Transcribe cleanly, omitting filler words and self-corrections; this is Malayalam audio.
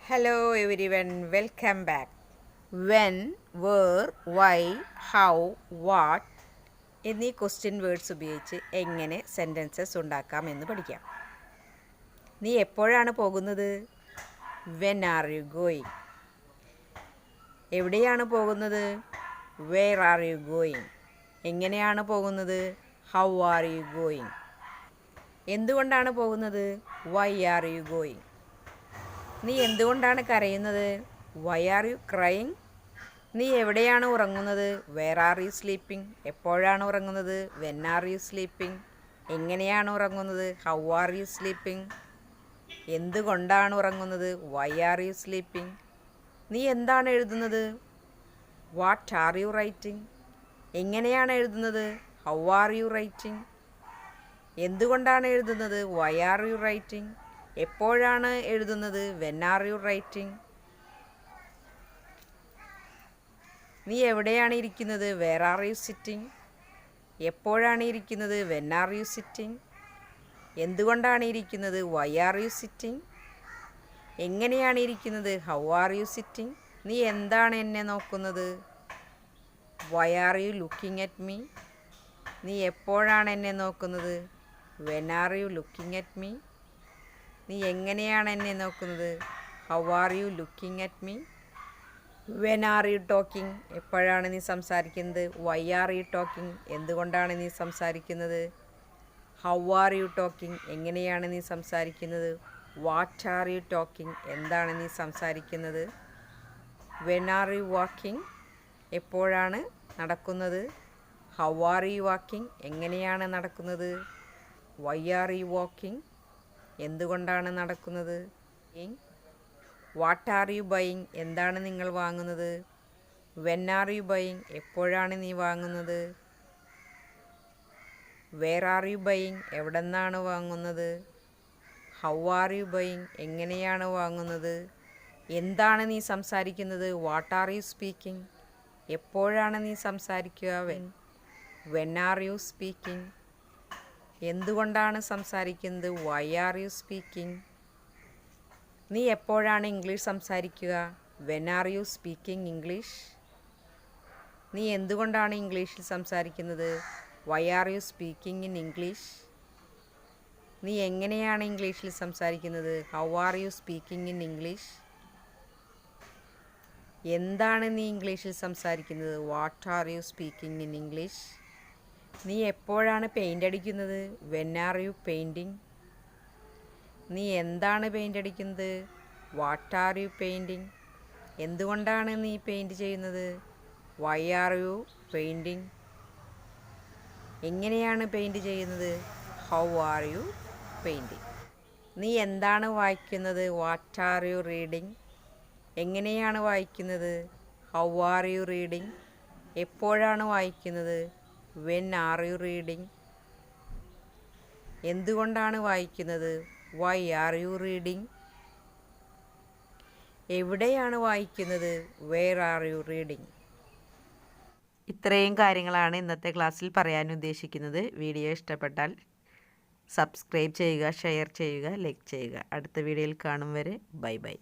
Hello everyone, welcome back. When, where, why, how, what എന്നീ ക്വസ്റ്റ്യൻ വേർഡ്സ് ഉപയോഗിച്ച് എങ്ങനെ സെൻറ്റൻസസ് ഉണ്ടാക്കാം എന്ന് പഠിക്കാം. നീ എപ്പോഴാണ് പോകുന്നത്? When are you going? എവിടെയാണ് പോകുന്നത്? Where are you going? എങ്ങനെയാണ് പോകുന്നത്? How are you going? എന്തുകൊണ്ടാണ് പോകുന്നത്? Why are you going? നീ എന്തുകൊണ്ടാണ് കരയുന്നത്? Why are you crying? നീ എവിടെയാണ് ഉറങ്ങുന്നത്? Where are you sleeping? എപ്പോഴാണ് ഉറങ്ങുന്നത്? When are you sleeping? എങ്ങനെയാണ് ഉറങ്ങുന്നത്? How are you sleeping? എന്തുകൊണ്ടാണ് ഉറങ്ങുന്നത്? Why are you sleeping? നീ എന്താണ് എഴുതുന്നത്? What are you writing? എങ്ങനെയാണ് എഴുതുന്നത്? How are you writing? എന്തുകൊണ്ടാണ് എഴുതുന്നത്? Why are you writing? എപ്പോഴാണ് എഴുതുന്നത്? When are you writing? നീ എവിടെയാണ് ഇരിക്കുന്നത്? Where are you sitting? എപ്പോഴാണ് ഇരിക്കുന്നത്? When are you sitting? എന്തുകൊണ്ടാണ് ഇരിക്കുന്നത്? Why are you sitting? എങ്ങനെയാണ് ഇരിക്കുന്നത്? How are you sitting? നീ എന്താണ് എന്നെ നോക്കുന്നത്? Why are you looking at me? നീ എപ്പോഴാണ് എന്നെ നോക്കുന്നത്? When are you looking at me? നീ എങ്ങനെയാണ് എന്നെ നോക്കുന്നത്? How are you looking at me? When are you talking? എപ്പോഴാണ് നീ സംസാരിക്കുന്നത്? Why are you talking? എന്തുകൊണ്ടാണ് നീ സംസാരിക്കുന്നത്? How are you talking? എങ്ങനെയാണ് നീ സംസാരിക്കുന്നത്? What are you talking? എന്താണ് നീ സംസാരിക്കുന്നത്? When are you walking? എപ്പോഴാണ് നടക്കുന്നത്? How are you walking? എങ്ങനെയാണ് നടക്കുന്നത്? Why are you walking? എന്തുകൊണ്ടാണ് നടക്കുന്നത്? What are you buying? എന്താണ് നിങ്ങൾ വാങ്ങുന്നത്? When are you buying? എപ്പോഴാണ് നീ വാങ്ങുന്നത്? Where are you buying? എവിടെ നിന്നാണ് വാങ്ങുന്നത്? How are you buying? എങ്ങനെയാണ് വാങ്ങുന്നത്? എന്താണ് നീ സംസാരിക്കുന്നത്? What are you speaking? എപ്പോഴാണ് നീ സംസാരിക്കുക? When are you speaking? എന്തുകൊണ്ടാണ് സംസാരിക്കുന്നത്? Why are you speaking? നീ എപ്പോഴാണ് ഇംഗ്ലീഷ് സംസാരിക്കുക? When are you speaking English? നീ എന്തുകൊണ്ടാണ് ഇംഗ്ലീഷിൽ സംസാരിക്കുന്നത്? Why are you speaking in English? നീ എങ്ങനെയാണ് ഇംഗ്ലീഷിൽ സംസാരിക്കുന്നത്? How are you speaking in English? എന്താണ് നീ ഇംഗ്ലീഷിൽ സംസാരിക്കുന്നത്? What are you speaking in English? നീ എപ്പോഴാണ് പെയിൻ്റ് അടിക്കുന്നത്? When are you painting? നീ എന്താണ് പെയിൻ്റ് അടിക്കുന്നത്? What are you painting? എന്തുകൊണ്ടാണ് നീ പെയിൻറ് ചെയ്യുന്നത്? Why are you painting? എങ്ങനെയാണ് പെയിൻറ് ചെയ്യുന്നത്? How are you painting? നീ എന്താണ് വായിക്കുന്നത്? What are you reading? എങ്ങനെയാണ് വായിക്കുന്നത്? How are you reading? എപ്പോഴാണ് വായിക്കുന്നത്? When are you reading? എന്തുകൊണ്ടാണ് വായിക്കുന്നത്? Why are you reading? എവിടെയാണ് വായിക്കുന്നത്? Where are you reading? ഇത്രയും കാര്യങ്ങളാണ് ഇന്നത്തെ ക്ലാസ്സിൽ പറയാൻ ഉദ്ദേശിക്കുന്നത്. വീഡിയോ ഇഷ്ടപ്പെട്ടാൽ സബ്സ്ക്രൈബ് ചെയ്യുക, ഷെയർ ചെയ്യുക, ലൈക്ക് ചെയ്യുക. അടുത്ത വീഡിയോയിൽ കാണും വരെ ബൈ ബൈ.